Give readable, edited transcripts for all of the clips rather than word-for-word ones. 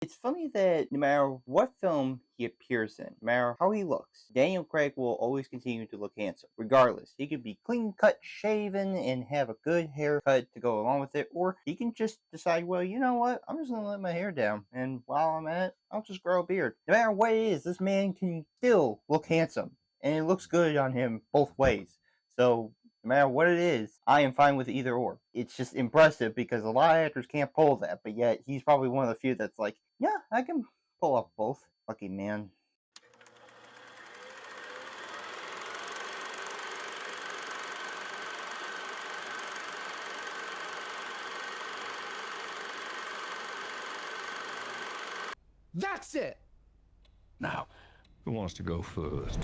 It's funny that no matter what film he appears in, no matter how he looks, Daniel Craig will always continue to look handsome. Regardless, he could be clean cut, shaven, and have a good haircut to go along with it, or he can just decide, well, you know what, I'm just gonna let my hair down, and while I'm at it, I'll just grow a beard. No matter what it is, this man can still look handsome, and it looks good on him both ways. So no matter what it is, I am fine with either or. It's just impressive because a lot of actors can't pull that, but yet he's probably one of the few that's like, yeah, I can pull off both. Lucky man. That's it! Now, who wants to go first?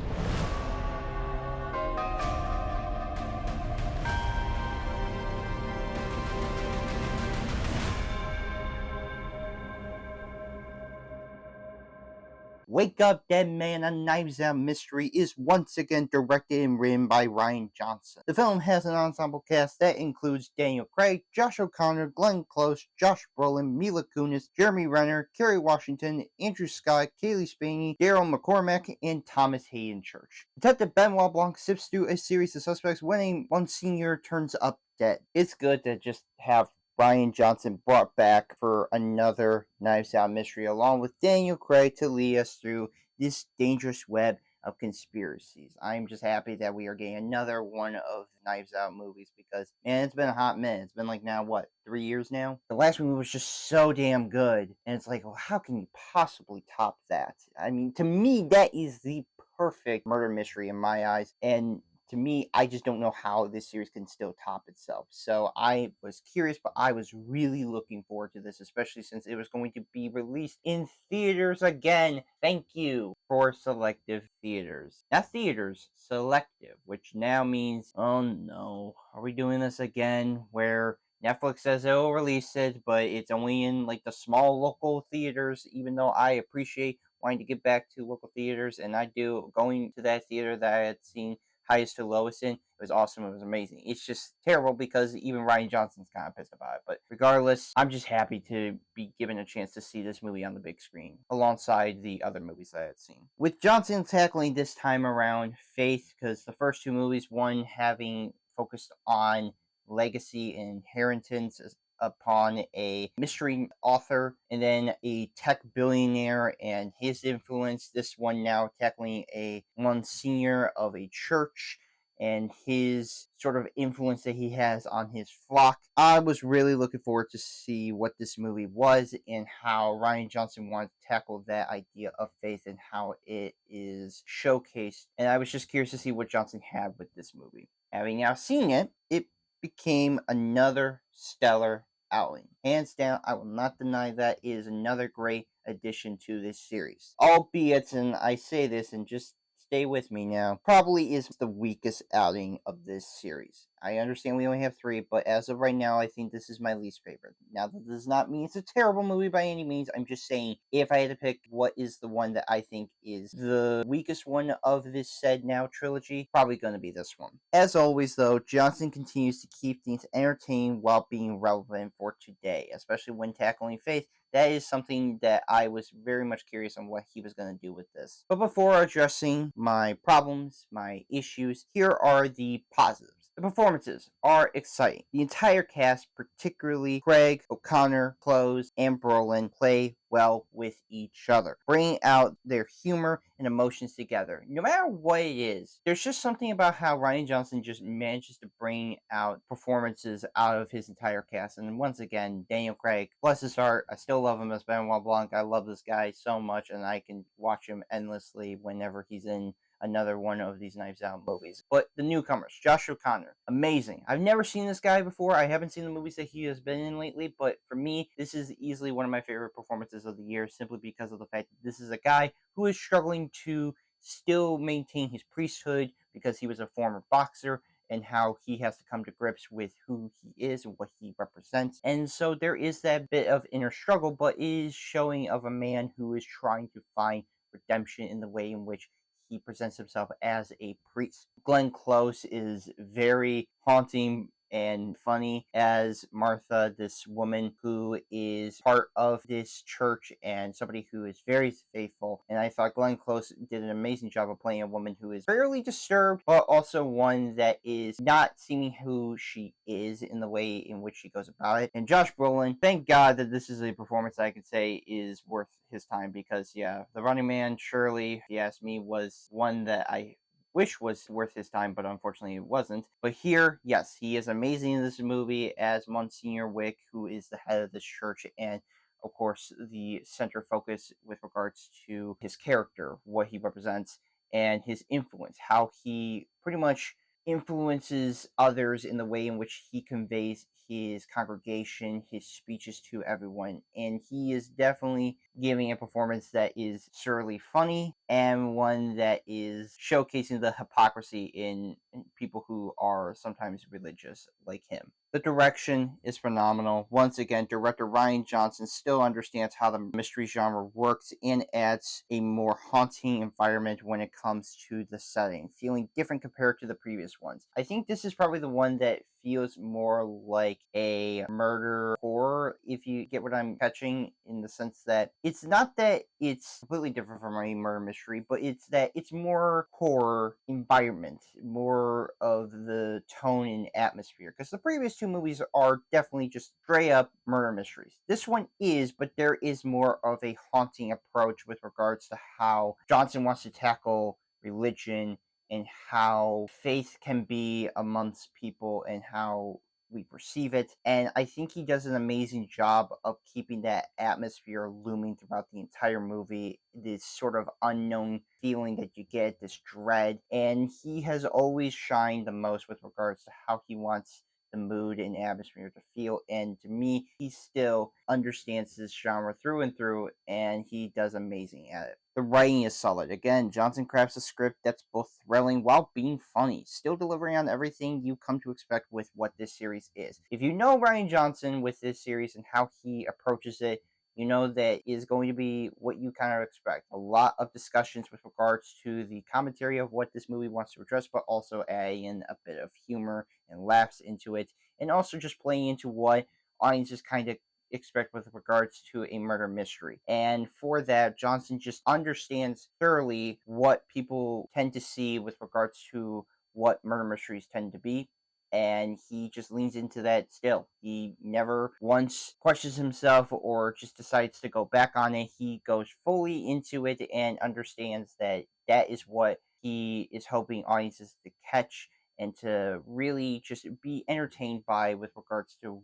Wake Up Dead Man, a Knives Out mystery is once again directed and written by Rian Johnson. The film has an ensemble cast that includes Daniel Craig, Josh O'Connor, Glenn Close, Josh Brolin, Mila Kunis, Jeremy Renner, Kerry Washington, Andrew Scott, Cailee Spaeny, Daryl McCormack, and Thomas Haden Church. Detective Benoit Blanc sifts through a series of suspects when one senior turns up dead. It's good to just have Rian Johnson brought back for another Knives Out mystery, along with Daniel Craig to lead us through this dangerous web of conspiracies. I'm just happy that we are getting another one of Knives Out movies because, man, it's been a hot minute. It's been like now, what, 3 years now? The last movie was just so damn good, and it's like, well, how can you possibly top that? I mean, to me, that is the perfect murder mystery in my eyes, and to me, I just don't know how this series can still top itself. So I was curious, but I was really looking forward to this, especially since it was going to be released in theaters again. Thank you for selective theaters. Not theaters, selective, which now means, oh no, are we doing this again? Where Netflix says it'll release it, but it's only in like the small local theaters, even though I appreciate wanting to get back to local theaters, and I do going to that theater that I had seen highest to lowest in. It was awesome. It was amazing. It's just terrible because even Rian Johnson's kind of pissed about it. But regardless, I'm just happy to be given a chance to see this movie on the big screen alongside the other movies that I had seen. With Johnson tackling this time around faith, because the first two movies, one having focused on legacy and inheritance upon a mystery author and then a tech billionaire and his influence. This one now tackling a monsignor of a church and his sort of influence that he has on his flock. I was really looking forward to see what this movie was and how Rian Johnson wanted to tackle that idea of faith and how it is showcased. And I was just curious to see what Johnson had with this movie. Having now seen it, it became another stellar outing. Hands down, I will not deny that it is another great addition to this series. Albeit, and I say this and just stay with me now, probably is the weakest outing of this series. I understand we only have 3, but as of right now, I think this is my least favorite. Now, that does not mean it's a terrible movie by any means. I'm just saying, if I had to pick what is the one that I think is the weakest one of this said now trilogy, probably going to be this one. As always, though, Johnson continues to keep things entertaining while being relevant for today, especially when tackling faith. That is something that I was very much curious on what he was going to do with this. But before addressing my problems, my issues, here are the positives. The performances are exciting. The entire cast, particularly Craig, O'Connor, Close, and Brolin, play well with each other, bringing out their humor and emotions together. No matter what it is, there's just something about how Rian Johnson just manages to bring out performances out of his entire cast. And once again, Daniel Craig, bless his heart, I still love him as Benoit Blanc. I love this guy so much, and I can watch him endlessly whenever he's in another one of these Knives Out movies. But the newcomers, Josh O'Connor, amazing. I've never seen this guy before. I haven't seen the movies that he has been in lately, but for me, this is easily one of my favorite performances of the year, simply because of the fact that this is a guy who is struggling to still maintain his priesthood because he was a former boxer, and how he has to come to grips with who he is and what he represents. And so there is that bit of inner struggle, but it is showing of a man who is trying to find redemption in the way in which he presents himself as a priest. Glenn Close is very haunting and funny as Martha, this woman who is part of this church and somebody who is very faithful. And I thought Glenn Close did an amazing job of playing a woman who is fairly disturbed, but also one that is not seeming who she is in the way in which she goes about it. And Josh Brolin, thank God that this is a performance I could say is worth his time, because yeah, The Running Man, surely, if you ask me, was one that I wish was worth his time, but unfortunately it wasn't. But here, yes, he is amazing in this movie as Monsignor Wick, who is the head of this church, and of course the center focus with regards to his character, what he represents, and his influence, how he pretty much influences others in the way in which he conveys his congregation, his speeches to everyone. And he is definitely giving a performance that is surely funny and one that is showcasing the hypocrisy in people who are sometimes religious like him. The direction is phenomenal. Once again, director Rian Johnson still understands how the mystery genre works and adds a more haunting environment when it comes to the setting, feeling different compared to the previous ones. I think this is probably the one that feels more like a murder horror, if you get what I'm catching, in the sense that it's not that it's completely different from a murder mystery, but it's that it's more horror environment, more of the tone and atmosphere. Because the previous two movies are definitely just straight up murder mysteries. This one is, but there is more of a haunting approach with regards to how Johnson wants to tackle religion and how faith can be amongst people and how we perceive it. And I think he does an amazing job of keeping that atmosphere looming throughout the entire movie. This sort of unknown feeling that you get, this dread. And he has always shined the most with regards to how he wants the mood and atmosphere to feel. And to me, he still understands this genre through and through, and he does amazing at it. The writing is solid. Again, Johnson crafts a script that's both thrilling while being funny, still delivering on everything you come to expect with what this series is. If you know Rian Johnson with this series and how he approaches it, you know that is going to be what you kind of expect. A lot of discussions with regards to the commentary of what this movie wants to address, but also adding in a bit of humor and laughs into it, and also just playing into what audiences kind of expect with regards to a murder mystery. And for that, Johnson just understands thoroughly what people tend to see with regards to what murder mysteries tend to be. And he just leans into that still. He never once questions himself or just decides to go back on it. He goes fully into it and understands that that is what he is hoping audiences to catch and to really just be entertained by with regards to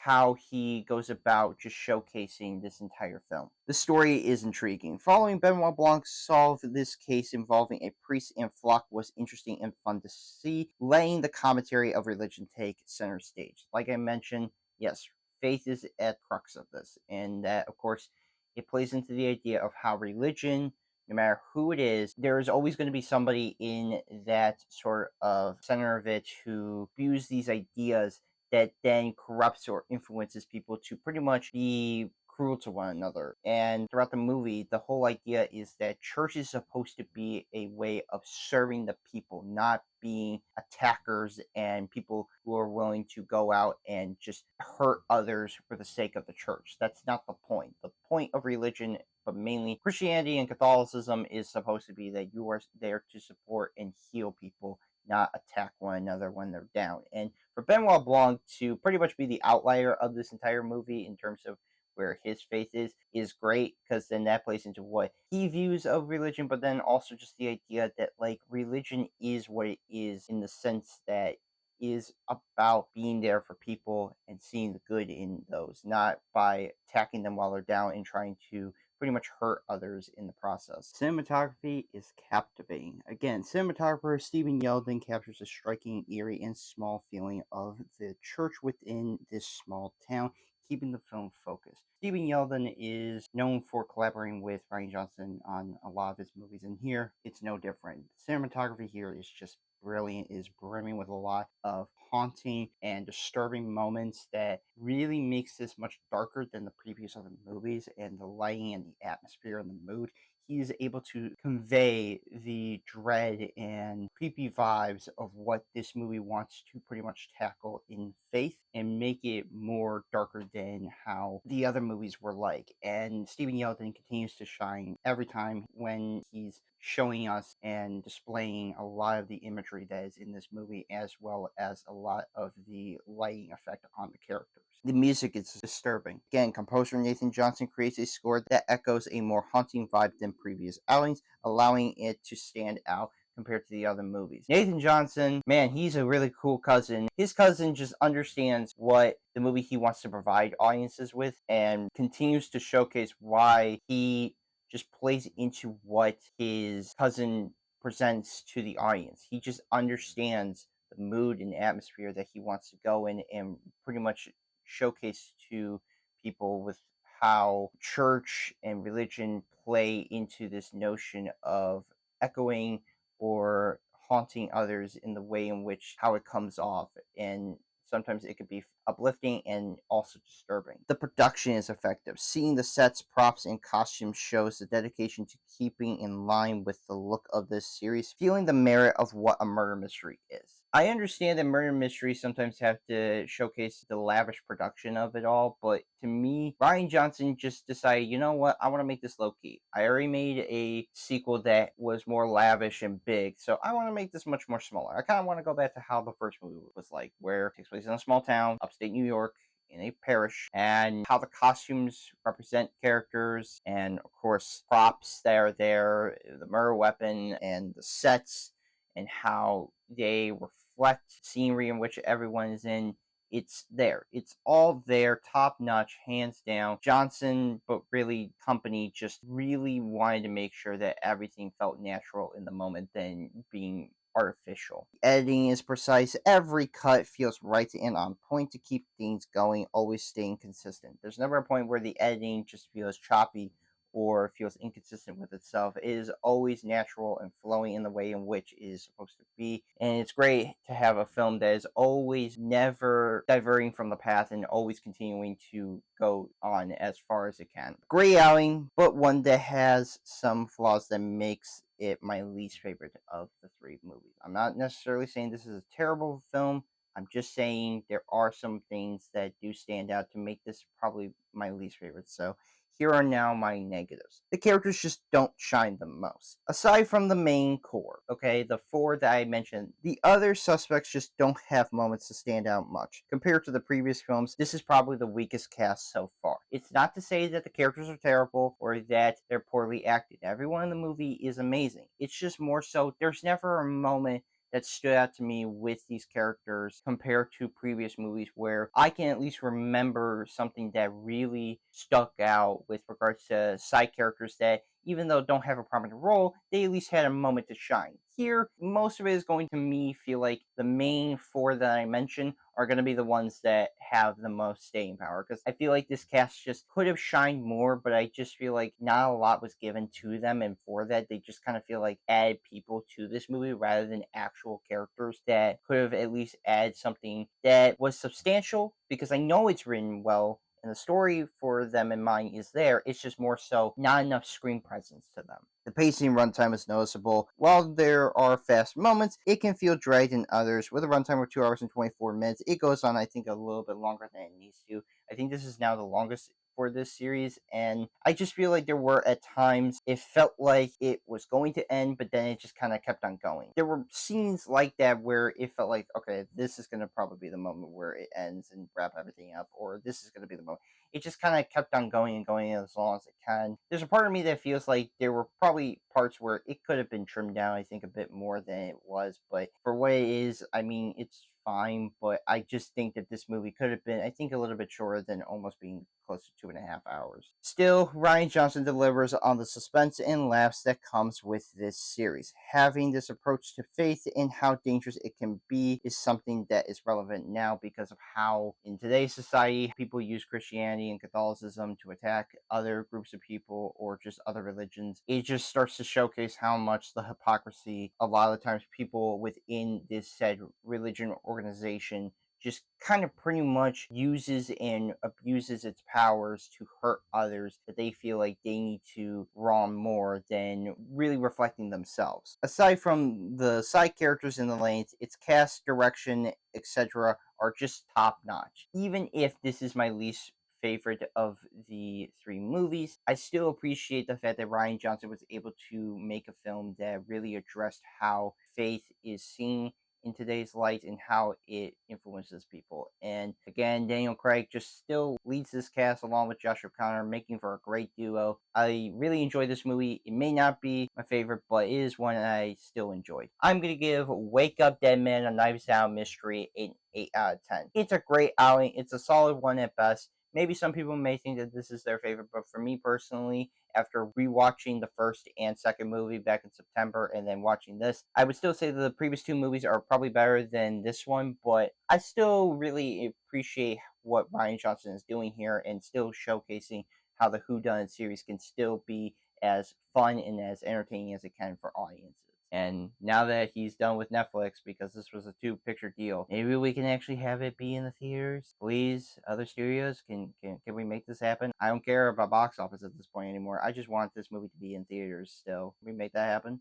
how he goes about just showcasing this entire film. The story is intriguing. Following Benoit Blanc solve this case involving a priest and flock was interesting and fun to see, letting the commentary of religion take center stage. Like I mentioned, yes, faith is at crux of this, and that, of course, it plays into the idea of how religion, no matter who it is, there is always going to be somebody in that sort of center of it who views these ideas that then corrupts or influences people to pretty much be cruel to one another. And throughout the movie, the whole idea is that church is supposed to be a way of serving the people, not being attackers and people who are willing to go out and just hurt others for the sake of the church. That's not the point. The point of religion, but mainly Christianity and Catholicism, is supposed to be that you are there to support and heal people, not attack one another when they're down. And for Benoit Blanc to pretty much be the outlier of this entire movie in terms of where his faith is great, because then that plays into what he views of religion, but then also just the idea that like religion is what it is in the sense that is about being there for people and seeing the good in those, not by attacking them while they're down and trying to pretty much hurt others in the process. Cinematography is captivating. Again, cinematographer Stephen Yeldon captures a striking, eerie, and small feeling of the church within this small town, keeping the film focused. Stephen Yeldon is known for collaborating with Rian Johnson on a lot of his movies, and here it's no different. Cinematography here is just brilliant, is brimming with a lot of haunting and disturbing moments that really makes this much darker than the previous other movies, and the lighting and the atmosphere and the mood he is able to convey the dread and creepy vibes of what this movie wants to pretty much tackle in Faith and make it more darker than how the other movies were like. And Stephen Yeldon continues to shine every time when he's showing us and displaying a lot of the imagery that is in this movie, as well as a lot of the lighting effect on the characters. The music is disturbing. Again, composer Nathan Johnson creates a score that echoes a more haunting vibe than previous outings, allowing it to stand out compared to the other movies. Nathan Johnson, man, he's a really cool cousin. His cousin just understands what the movie he wants to provide audiences with and continues to showcase why he just plays into what his cousin presents to the audience. He just understands the mood and atmosphere that he wants to go in and pretty much showcase to people with how church and religion play into this notion of echoing or haunting others in the way in which how it comes off. And sometimes it could be uplifting and also disturbing. The production is effective. Seeing the sets, props, and costumes shows the dedication to keeping in line with the look of this series, feeling the merit of what a murder mystery is. I understand that murder mysteries sometimes have to showcase the lavish production of it all, but to me, Rian Johnson just decided, you know what, I want to make this low key. I already made a sequel that was more lavish and big, so I want to make this much more smaller. I kind of want to go back to how the first movie was like, where it takes place in a small town, upstate New York, in a parish, and how the costumes represent characters, and of course props that are there, the murder weapon, and the sets, and how they reflect scenery in which everyone is in. It's there. It's all there, top notch, hands down. Johnson, but really company, just really wanted to make sure that everything felt natural in the moment than being artificial. The editing is precise. Every cut feels right and on point to keep things going, always staying consistent. There's never a point where the editing just feels choppy or feels inconsistent with itself. It is always natural and flowing in the way in which it is supposed to be. And it's great to have a film that is always never diverting from the path and always continuing to go on as far as it can. Great outing, but one that has some flaws that makes it my least favorite of the three movies. I'm not necessarily saying this is a terrible film. I'm just saying there are some things that do stand out to make this probably my least favorite. So here are now my negatives. The characters just don't shine the most. Aside from the main core, okay, the four that I mentioned, the other suspects just don't have moments to stand out much. Compared to the previous films, this is probably the weakest cast so far. It's not to say that the characters are terrible or that they're poorly acted. Everyone in the movie is amazing. It's just more so there's never a moment that stood out to me with these characters compared to previous movies where I can at least remember something that really stuck out with regards to side characters that, even though don't have a prominent role, they at least had a moment to shine. Here, most of it is going to me feel like the main four that I mentioned are going to be the ones that have the most staying power, because I feel like this cast just could have shined more, but I just feel like not a lot was given to them, and for that they just kind of feel like added people to this movie rather than actual characters that could have at least added something that was substantial, because I know it's written well and the story for them in mind is there. It's just more so not enough screen presence to them. The pacing runtime is noticeable. While there are fast moments, it can feel dragged in others. With a runtime of 2 hours and 24 minutes, it goes on, I think, a little bit longer than it needs to. I think this is now the longest for this series, and I just feel like there were at times it felt like it was going to end, but then it just kind of kept on going. There were scenes like that where it felt like, okay, this is going to probably be the moment where it ends and wrap everything up, or this is going to be the moment. It just kind of kept on going and going as long as it can. There's a part of me that feels like there were probably parts where it could have been trimmed down, I think, a bit more than it was, but for what it is, I mean, it's fine, but I just think that this movie could have been, I think, a little bit shorter than almost being close to 2.5 hours. Still, Rian Johnson delivers on the suspense and laughs that comes with this series. Having this approach to faith and how dangerous it can be is something that is relevant now because of how in today's society people use Christianity and Catholicism to attack other groups of people or just other religions. It just starts to showcase how much the hypocrisy a lot of the times people within this said religion or organization just kind of pretty much uses and abuses its powers to hurt others that they feel like they need to wrong more than really reflecting themselves. Aside from the side characters in the lanes, its cast, direction, etc. are just top notch. Even if this is my least favorite of the three movies, I still appreciate the fact that Rian Johnson was able to make a film that really addressed how faith is seen in today's light and how it influences people. And again, Daniel Craig just still leads this cast along with Josh O'Connor, making for a great duo. I really enjoyed this movie. It may not be my favorite, but it is one I still enjoyed. I'm gonna give Wake Up Dead Man: A Knives Out Mystery an 8 out of 10. It's a great outing. It's a solid one at best. Maybe some people may think that this is their favorite, but for me personally, after rewatching the first and second movie back in September and then watching this, I would still say that the previous two movies are probably better than this one, but I still really appreciate what Rian Johnson is doing here and still showcasing how the Whodunit series can still be as fun and as entertaining as it can for audiences. And now that he's done with Netflix, because this was a 2-picture deal, maybe we can actually have it be in the theaters. Please, other studios, can we make this happen? I don't care about box office at this point anymore. I just want this movie to be in theaters still. Can we make that happen?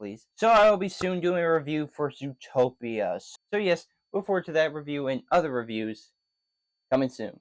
Please. So I will be soon doing a review for Zootopia. So yes, look forward to that review and other reviews coming soon.